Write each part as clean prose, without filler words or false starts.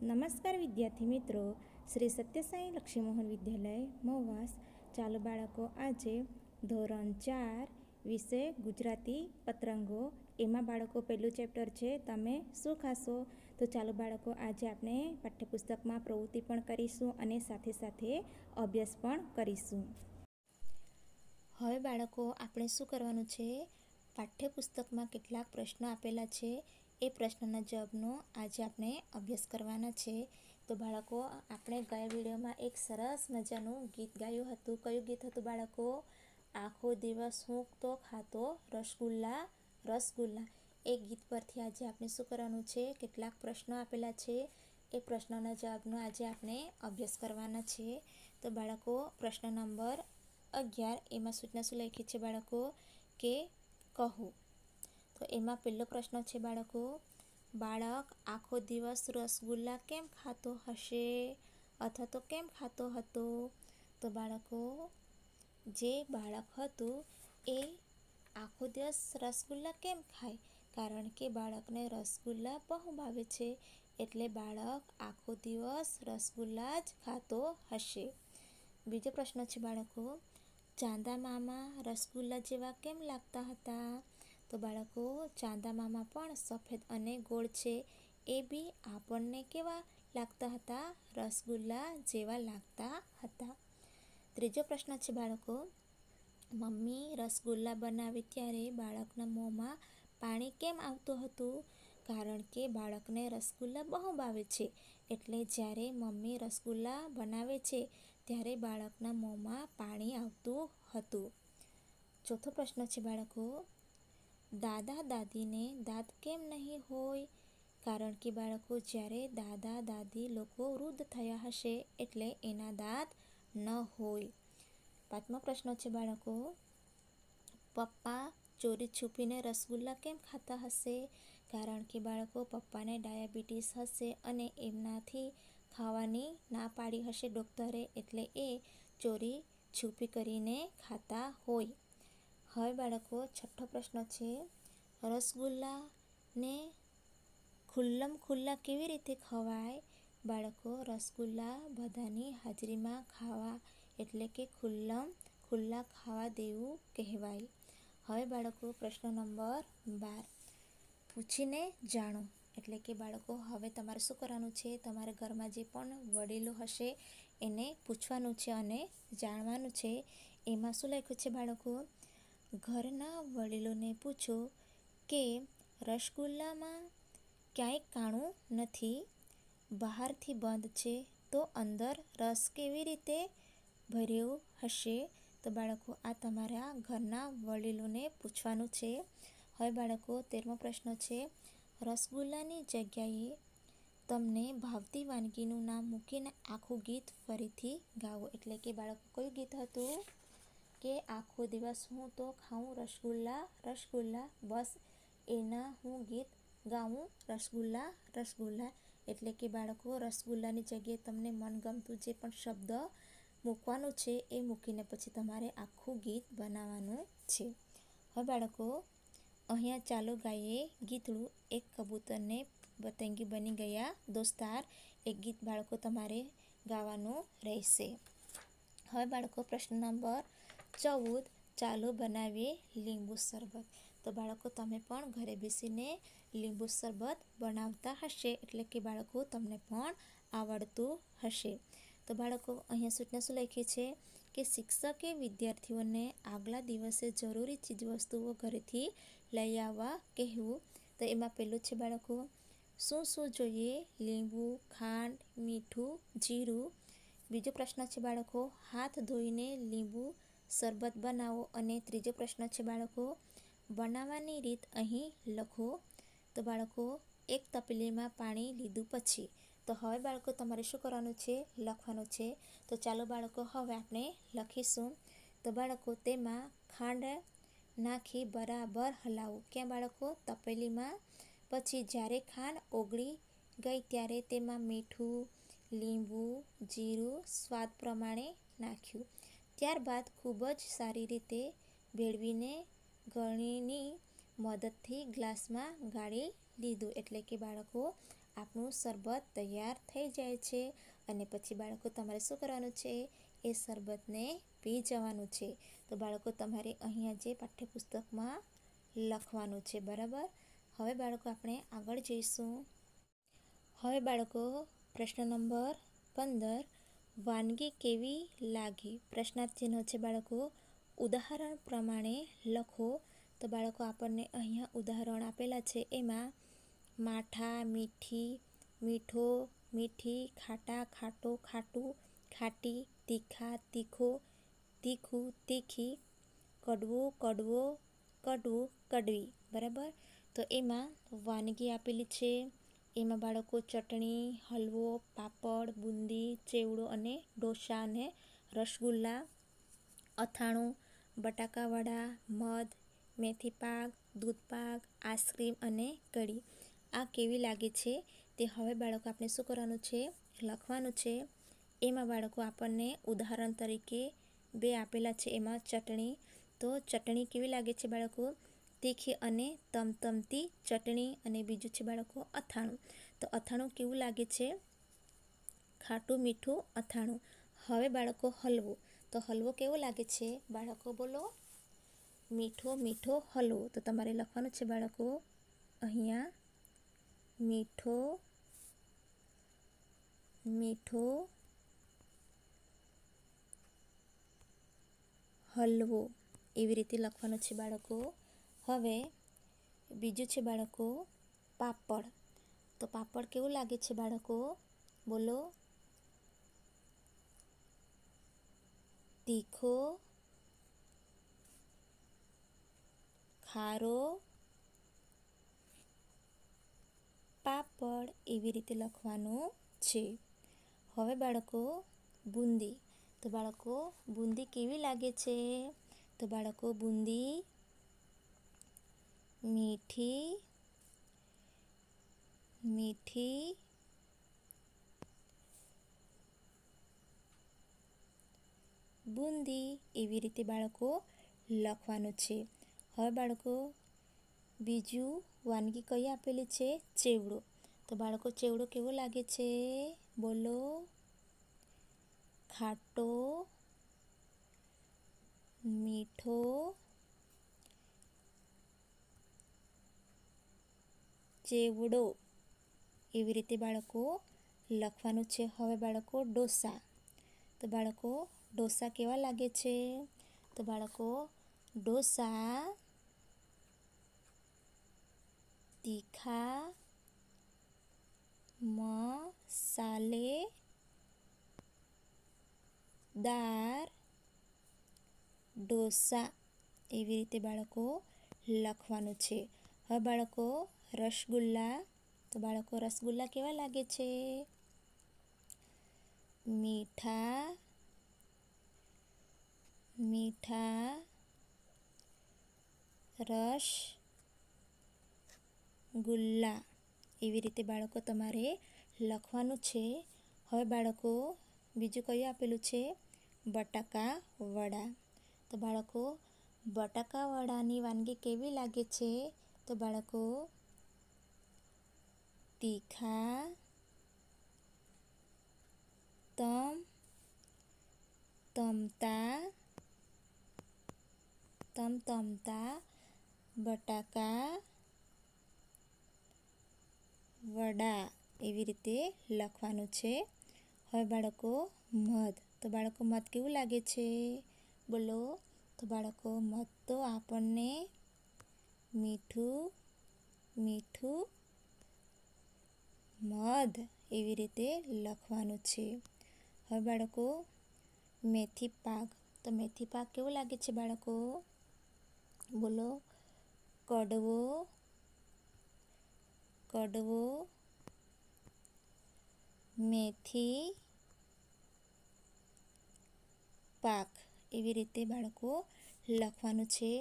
નમસ્કાર વિદ્યાર્થી મિત્રો, શ્રી સત્યસાઈ લક્ષ્મીમોહન વિદ્યાલય મહુવાસ. ચાલો બાળકો, આજે ધોરણ 4 વિષય ગુજરાતી પતરંગો, એમાં બાળકો પહેલું ચેપ્ટર છે તમે શું ખાશો. તો ચાલો બાળકો, આજે આપણે પાઠ્યપુસ્તકમાં પ્રવૃત્તિ પણ કરીશું અને સાથે સાથે અભ્યાસ પણ કરીશું. હવે બાળકો, આપણે શું કરવાનું છે, પાઠ્યપુસ્તકમાં કેટલાક પ્રશ્નો આપેલા છે, એ પ્રશ્નના જવાબનો આજે આપણે અભ્યાસ કરવાના છે. તો બાળકો, આપણે ગયા વિડીયોમાં એક સરસ મજાનું ગીત ગાયું હતું. કયું ગીત હતું બાળકો? આખો દિવસ હું તો ખાતો રસગુલ્લા રસગુલ્લા. એ ગીત પરથી આજે આપણે શું કરવાનું છે, કેટલાક પ્રશ્નો આપેલા છે, એ પ્રશ્નોના જવાબનો આજે આપણે અભ્યાસ કરવાના છે. તો બાળકો, પ્રશ્ન નંબર 11, એમાં સૂચના શું લખી છે બાળકો કે કહો. તો એમાં પહેલો પ્રશ્ન છે બાળકો, બાળક આખો દિવસ રસગુલ્લા કેમ ખાતો હશે અથવા તો કેમ ખાતો હતો. તો બાળકો, જે બાળક હતું એ આખો દિવસ રસગુલ્લા કેમ ખાય? કારણ કે બાળકને રસગુલ્લા બહુ ભાવે છે, એટલે બાળક આખો દિવસ રસગુલ્લા જ ખાતો હશે. બીજો પ્રશ્ન છે બાળકો, ચાંદા મામા રસગુલ્લા જેવા કેમ લાગતા હતા. તો બાળકો, ચાંદા મામા પણ સફેદ અને ગોળ છે, એ બી આપણને કેવા લાગતા હતા? રસગુલ્લા જેવા લાગતા હતા. ત્રીજો પ્રશ્ન છે બાળકો, મમ્મી રસગુલ્લા બનાવે ત્યારે બાળકના મોંમાં પાણી કેમ આવતું હતું. કારણ કે બાળકને રસગુલ્લા બહુ ભાવે છે, એટલે જ્યારે મમ્મી રસગુલ્લા બનાવે છે ત્યારે બાળકના મોંમાં પાણી આવતું હતું. ચોથો પ્રશ્ન છે બાળકો, દાદા દાદીને દાંત કેમ નહીં હોય. કારણ કે બાળકો, જ્યારે દાદા દાદી લોકો વૃદ્ધ થયા હશે એટલે એના દાંત ન હોય. પાંચમો પ્રશ્ન છે બાળકો, પપ્પા ચોરી છુપીને રસગુલ્લા કેમ ખાતા હશે. કારણ કે બાળકો, પપ્પાને ડાયાબિટીસ હશે અને એમનાથી ખાવાની ના પાડી હશે ડૉક્ટરે, એટલે એ ચોરી છુપી કરીને ખાતા હોય. હવે બાળકો, છઠ્ઠો પ્રશ્ન છે, રસગુલ્લાને ખુલ્લમ ખુલ્લા કેવી રીતે ખવાય. બાળકો, રસગુલ્લા બધાની હાજરીમાં ખાવા એટલે કે ખુલ્લમ ખુલ્લા ખાવા દેવું કહેવાય. હવે બાળકો, પ્રશ્ન નંબર 12, પૂછીને જાણો. એટલે કે બાળકો, હવે તમારે શું કરવાનું છે, તમારા ઘરમાં જે પણ વડીલો હશે એને પૂછવાનું છે અને જાણવાનું છે. એમાં શું લખ્યું છે બાળકો, ઘરના વડીલોને પૂછો કે રસગુલ્લામાં ક્યાંય કાણું નથી, બહારથી બંધ છે તો અંદર રસ કેવી રીતે ભર્યો હશે. તો બાળકો, આ તમારા ઘરના વડીલોને પૂછવાનું છે. હવે બાળકો, 13મો પ્રશ્ન છે, રસગુલ્લાની જગ્યાએ તમને ભાવતી વાનગીનું નામ મૂકીને આખું ગીત ફરીથી ગાવો. એટલે કે બાળકો, કયું ગીત હતું કે આખો દિવસ હું તો ખાઉં રસગુલ્લા રસગુલ્લા, બસ એના હું ગીત ગાઉં રસગુલ્લા રસગુલ્લા. એટલે કે બાળકો, રસગુલ્લાની જગ્યાએ તમને મનગમતું જે પણ શબ્દ મૂકવાનું છે એ મૂકીને પછી તમારે આખું ગીત બનાવવાનું છે. હવે બાળકો, અહીંયા ચાલો ગાઈએ ગીતડું એક કબૂતરને પતંગી બની ગયા દોસ્તાર. એક ગીત બાળકો તમારે ગાવાનું રહેશે. હવે બાળકો, પ્રશ્ન નંબર 14, ચાલો બનાવીએ લીંબુ શરબત. તો બાળકો, તમે પણ ઘરે બેસીને લીંબુ શરબત બનાવતા હશે, એટલે કે બાળકો તમને પણ આવડતું હશે. તો બાળકો, અહીંયા સૂચના શું લખી છે કે શિક્ષકે વિદ્યાર્થીઓને આગલા દિવસે જરૂરી ચીજવસ્તુઓ ઘરેથી લઈ આવવા કહેવું. તો એમાં પહેલું છે બાળકો, શું શું જોઈએ, લીંબુ, ખાંડ, મીઠું, જીરું. બીજો પ્રશ્ન છે બાળકો, હાથ ધોઈને લીંબુ શરબત બનાવો. અને ત્રીજો પ્રશ્ન છે બાળકો, બનાવવાની રીત અહીં લખો. તો બાળકો, એક તપેલીમાં પાણી લીધું પછી. તો હવે બાળકો, તમારે શું કરવાનું છે, લખવાનું છે. તો ચાલો બાળકો, હવે આપણે લખીશું. તો બાળકો, તેમાં ખાંડ નાખી બરાબર હલાવો. ક્યાં બાળકો? તપેલીમાં. પછી જ્યારે ખાંડ ઓગળી ગઈ ત્યારે તેમાં મીઠું, લીંબુ, જીરું સ્વાદ પ્રમાણે નાખ્યું. ત્યારબાદ ખૂબ જ સારી રીતે ભેળવીને ગળણીની મદદથી ગ્લાસમાં ગાળી લીધું. એટલે કે બાળકો, આપણું શરબત તૈયાર થઈ જાય છે અને પછી બાળકો તમારે શું કરવાનું છે, એ શરબતને પી જવાનું છે. તો બાળકો તમારે અહીંયા જે પાઠ્યપુસ્તકમાં લખવાનું છે, બરાબર. હવે બાળકો આપણે આગળ જઈશું. હવે બાળકો પ્રશ્ન નંબર 15, વાનગી કેવી લાગી? પ્રશ્નાર્થ ચિહ્ન છે બાળકો. ઉદાહરણ પ્રમાણે લખો. તો બાળકો આપણને અહીંયા ઉદાહરણ આપેલા છે. એમાં માઠા, મીઠી, મીઠો, મીઠી, ખાટા, ખાટો, ખાટું, ખાટી, તીખા, તીખો, તીખું, તીખી, કડવું, કડવો, કડવું, કડવી, બરાબર. તો એમાં વાનગી આપેલી છે. એમાં બાળકો ચટણી, હલવો, પાપડ, બુંદી, ચેવડો અને ઢોસા અને રસગુલ્લા, અથાણું, બટાકાવડા, મધ, મેથીપાક, દૂધપાક, આઈસ્ક્રીમ અને કઢી આ કેવી લાગે છે તે હવે બાળકો આપણે શું કરવાનું છે, લખવાનું છે. એમાં બાળકો આપણને ઉદાહરણ તરીકે 2 આપેલા છે. એમાં ચટણી, તો ચટણી કેવી લાગે છે બાળકો? તીખી અને તમતમતી ચટણી. અને બીજું છે બાળકો અથાણું. તો અથાણું કેવું લાગે છે? ખાટું મીઠું અથાણું. હવે બાળકો હલવો, તો હલવો કેવો લાગે છે બાળકો? બોલો. મીઠો મીઠો હલવો. તો તમારે લખવાનું છે બાળકો અહીંયા મીઠો મીઠો હલવો, એવી રીતે લખવાનું છે બાળકો. હવે બીજું છે બાળકો પાપડ. તો પાપડ કેવું લાગે છે બાળકો? બોલો. તીખો, ખારો, પાપડ, એવી રીતે લખવાનું છે. હવે બાળકો બુંદી. તો બાળકો બુંદી કેવી લાગે છે? તો બાળકો બુંદી મીઠી મીઠી બુંદી, એવી રીતે બાળકો લખવાનું છે. હવે બાળકો બીજું વાનગી કઈ આપેલી છે? ચેવડો. તો બાળકો ચેવડો કેવો લાગે છે? બોલો. ખાટો, મીઠો, ચેવડો, એવી રીતે બાળકો લખવાનું છે. હવે બાળકો ઢોસા. તો બાળકો ઢોસા કેવા લાગે છે? તો બાળકો ઢોસા તીખા, મસાલેદાર ઢોસા, એવી રીતે બાળકો લખવાનું છે. હવે બાળકો રસગુલ્લા. તો બાળકો રસગુલ્લા કેવા લાગે છે? મીઠા મીઠા રસ ગુલ્લા, એવી રીતે બાળકો તમારે લખવાનું છે. હવે બાળકો બીજું કયું આપેલું છે? બટાકા વડા. તો બાળકો બટાકા વડાની વાનગી કેવી લાગે છે? તો બાળકો તીખા, તમતમતા બટાકા વડા, એવી રીતે લખવાનું છે. હવે બાળકો મધ. તો બાળકો મધ કેવું લાગે છે? બોલો. તો બાળકો મધ તો આપણને મીઠું મીઠું મધ, એવી રીતે લખવાનું છે. હવે બાળકો મેથી પાક. તો મેથી પાક કેવું લાગે છે બાળકો? બોલો. કડવો કડવો મેથી પાક, એવી રીતે બાળકો લખવાનું છે.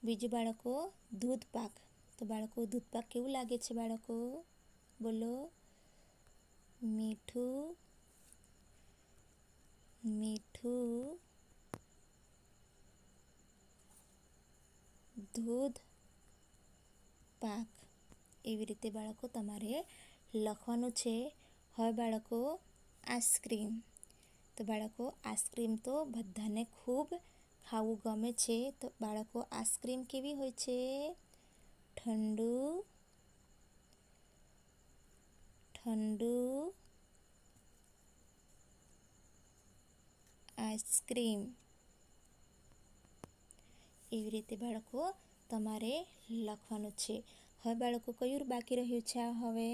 બીજું બાળકો દૂધ પાક. તો બાળકો દૂધ પાક કેવું લાગે છે બાળકો? બોલો. મીઠું મીઠું દૂધ પાક, એવી રીતે બાળકો તમારે લખવાનું છે. હવે બાળકો આઈસ્ક્રીમ. તો બાળકો આઈસ્ક્રીમ તો બધાને ખૂબ ખાવું ગમે છે. તો બાળકો આઈસ્ક્રીમ કેવી હોય છે? ઠંડુ ઠંડુ આઈસ્ક્રીમ. એવી રીતે બાળકો તમારે લખવાનું છે. હવે બાળકો કયું બાકી રહ્યું છે? હવે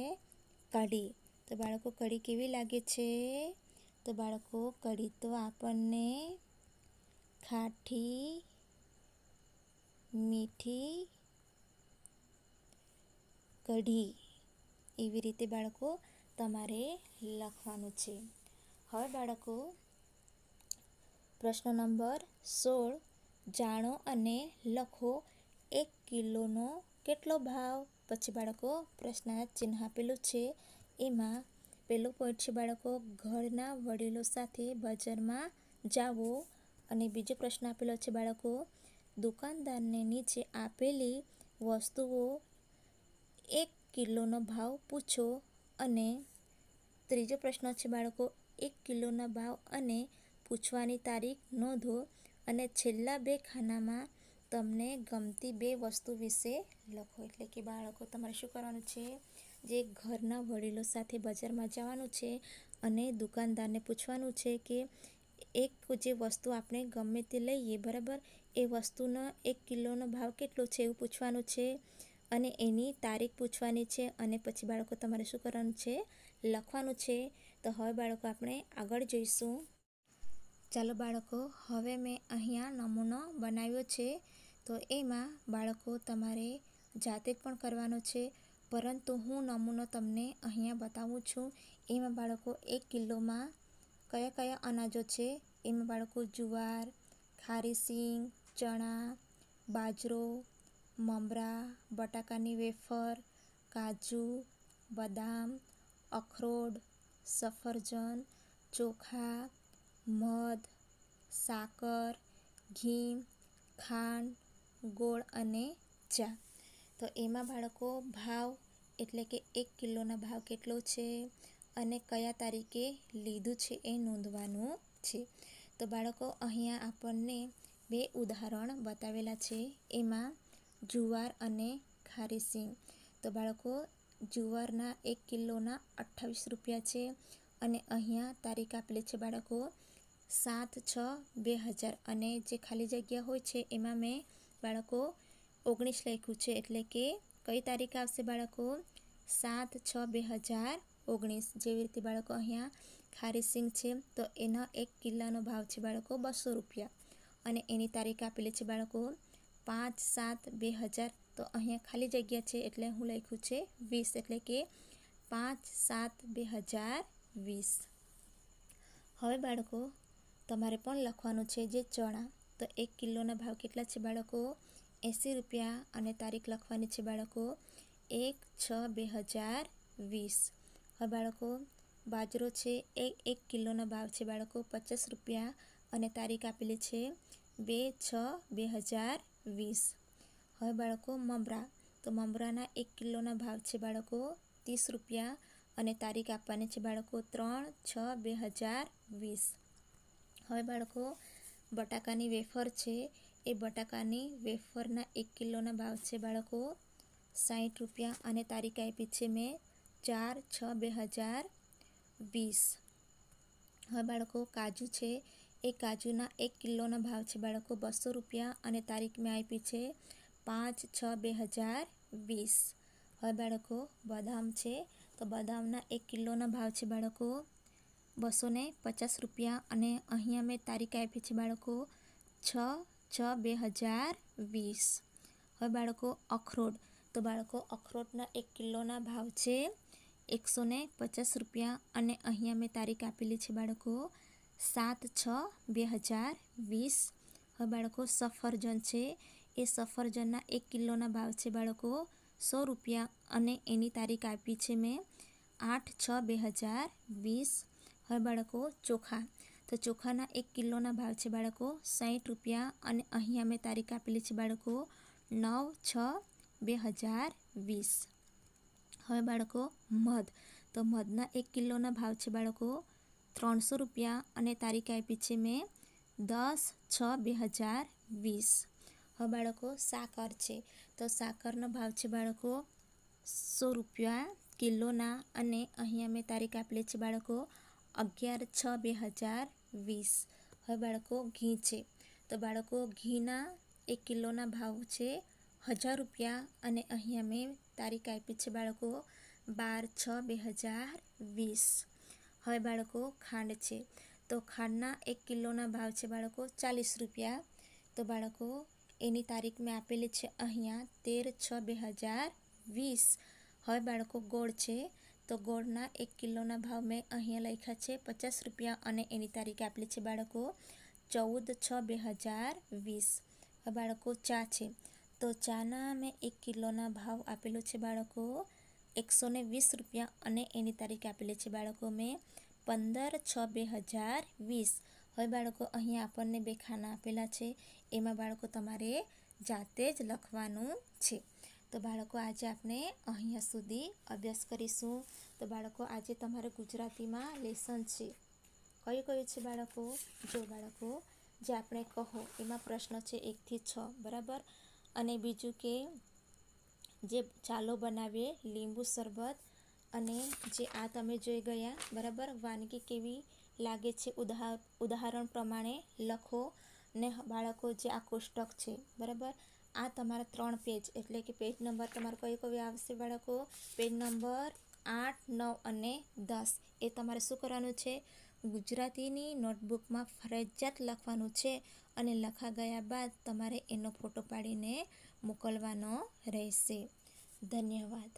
કઢી. તો બાળકો કઢી કેવી લાગે છે? તો બાળકો કઢી તો આપણને ખાટી મીઠી કઢી. એવી રીતે બાળકો તમારે લખવાનું છે. હવે બાળકો પ્રશ્ન નંબર 16 જાણો અને લખો 1 કિલોનો કેટલો ભાવ? પછી બાળકો પ્રશ્નાર્થ ચિહ્ન આપેલું છે. એમાં પહેલો પોઈન્ટ છે બાળકો ઘરના વડીલો સાથે બજારમાં જાવો. અને બીજો પ્રશ્ન આપેલો છે બાળકો દુકાનદારને નીચે આપેલી વસ્તુઓ 1 કિલોનો ભાવ પૂછો. અને ત્રીજો પ્રશ્ન છે બાળકો 1 કિલોના ભાવ અને પૂછવાની તારીખ નોંધો. અને છેલ્લા 2 ખાનામાં તમને ગમતી 2 વસ્તુ વિશે લખો. એટલે કે બાળકો તમારે શું કરવાનું છે? જે ઘરના વડીલો સાથે બજારમાં જવાનું છે અને દુકાનદારને પૂછવાનું છે કે એક જે વસ્તુ આપણે ગમે તે લઈએ બરાબર, એ વસ્તુનો 1 કિલોનો ભાવ કેટલો છે એવું પૂછવાનું છે અને એની તારીખ પૂછવાની છે. અને પછી બાળકો તમારે શું કરવાનું છે? લખવાનું છે. તો હવે બાળકો આપણે આગળ જોઈશું. ચાલો બાળકો, હવે મેં અહીંયા નમૂનો બનાવ્યો છે. તો એમાં બાળકો તમારે જાતે પણ કરવાનો છે, પરંતુ હું નમૂનો તમને અહીંયા બતાવું છું. એમાં બાળકો 1 કિલોમાં કયા કયા અનાજો છે? એમાં બાળકો જુવાર, ખારી સિંગ, ચણા, બાજરો, મમરા, બટાકાની વેફર, કાજુ, બદામ, અખરોટ, સફરજન, ચોખા, મધ, સાકર, ઘી, ખાંડ, ગોળ અને ચા. તો એમાં બાળકો ભાવ એટલે કે 1 કિલોના ભાવ કેટલો છે અને કયા તારીખે લીધું છે એ નોંધવાનું છે. તો બાળકો અહીંયા આપણને 2 ઉદાહરણ બતાવેલા છે. એમાં જુવાર અને ખારી સિંગ. તો બાળકો જુવારના 1 કિલોના 28 રૂપિયા છે અને અહીંયા તારીખ આપેલી છે બાળકો 7/6/2000. અને જે ખાલી જગ્યા હોય છે એમાં મેં બાળકો 19 લખ્યું છે. એટલે કે કઈ તારીખ આવશે બાળકો? 7/6/2019. જેવી રીતે બાળકો અહીંયા ખારી સિંગ છે તો એનો 1 કિલોનો ભાવ છે બાળકો 200 રૂપિયા અને એની તારીખ આપેલી છે બાળકો 5/7/2000. તો અહીંયા ખાલી જગ્યા છે એટલે હું લખ્યું છે 20, એટલે કે 5/7/2020. હવે બાળકો તમારે પણ લખવાનું છે જે ચણા. તો 1 કિલોના ભાવ કેટલા છે બાળકો? 80 રૂપિયા અને તારીખ લખવાની છે બાળકો 1/6/2020. હવે બાળકો બાજરો છે 1 કિલોનો ભાવ છે બાળકો 50 રૂપિયા અને તારીખ આપેલી છે 2/6/2020. હવે બાળકો મમરા. તો મમરાના 1 કિલોના ભાવ છે બાળકો 30 રૂપિયા અને તારીખ આપવાની છે બાળકો 3/6/2020. હવે બાળકો બટાકાની વેફર છે. એ બટાકાની વેફરના 1 કિલોના ભાવ છે બાળકો 60 રૂપિયા અને તારીખ આપી છે મેં 4/6/2020. હવે બાળકો કાજુ છે. એ કાજુના 1 કિલોના ભાવ છે બાળકો 200 રૂપિયા અને તારીખ મેં આપી છે 5/6/2020. હવે બાળકો બદામ છે. તો બદામના 1 કિલોના ભાવ છે બાળકો 250 રૂપિયા અને અહીંયા મેં તારીખ આપી છે બાળકો 6/6/2020. હવે બાળકો અખરોટ. તો બાળકો અખરોટના 1 કિલોના ભાવ છે 150 રૂપિયા અને અહીંયા મેં તારીખ આપેલી છે બાળકો 7/6/2020. હવે બાળકો સફરજન છે. એ સફરજનના 1 કિલોના ભાવ છે બાળકો 100 રૂપિયા અને એની તારીખ આપી છે મેં 8/6/2020. હવે બાળકો ચોખા. તો ચોખાના 1 કિલોના ભાવ છે બાળકો 60 રૂપિયા અને અહીંયા મેં તારીખ આપેલી છે બાળકો 9/6/2020. હવે બાળકો મધ, તો મધના 1 કિલોના ભાવ છે બાળકો 300 રૂપિયા અને તારીખ આપી છે મેં 10/6/2020. હવે બાળકો સાકર છે, તો સાકરનો ભાવ છે બાળકો 100 રૂપિયા કિલોના અને અહીંયા મેં તારીખ આપેલી છે બાળકો 11/6/2020. હવે બાળકો ઘી છે, તો બાળકો ઘીના 1 કિલોના ભાવ છે 1000 રૂપિયા અને અહીંયા મેં તારીખ આપી છે બાળકો 12/6/2020. હવે બાળકો ખાંડ છે, તો ખાંડના 1 કિલોના ભાવ છે બાળકો 40 રૂપિયા, તો બાળકો એની તારીખ મેં આપેલી છે અહીંયા 13/6/2020. હવે બાળકો ગોળ છે, તો ગોળના 1 કિલોના ભાવ મેં અહીંયા લખ્યા છે 50 રૂપિયા અને એની તારીખ આપેલી છે બાળકો 14/6/2020. હવે બાળકો ચા છે, તો ચાના મેં 1 કિલોના ભાવ આપેલો છે બાળકો 120 રૂપિયા અને એની તારીખ આપેલી છે બાળકો મેં 15/6/2020. હવે બાળકો અહીંયા આપણને 2 ખાના આપેલા છે, એમાં બાળકો તમારે જાતે જ લખવાનું છે. તો બાળકો આજે આપણે અહીંયા સુધી અભ્યાસ કરીશું. તો બાળકો આજે તમારે ગુજરાતીમાં લેસન છે, કયું છે બાળકો? જો બાળકો જે આપણે કહો એમાં પ્રશ્ન છે 1 થી 6, બરાબર. અને બીજું કે જે ચાલો બનાવીએ, લીંબુ શરબત, અને જે આ તમે જોઈ ગયા બરાબર, વાનગી કેવી લાગે છે ઉદાહરણ પ્રમાણે લખો. ને બાળકો જે આ કોષ્ટક છે બરાબર, આ તમારા 3 પેજ, એટલે કે પેજ નંબર તમારો કયો આવશે બાળકો? પેજ નંબર 8, 9 અને 10. એ તમારે શું કરવાનું છે? ગુજરાતીની નોટબુકમાં ફરજિયાત લખવાનું છે અને લખા ગયા બાદ તમારે એનો ફોટો પાડીને મોકલવાનો રહેશે. ધન્યવાદ.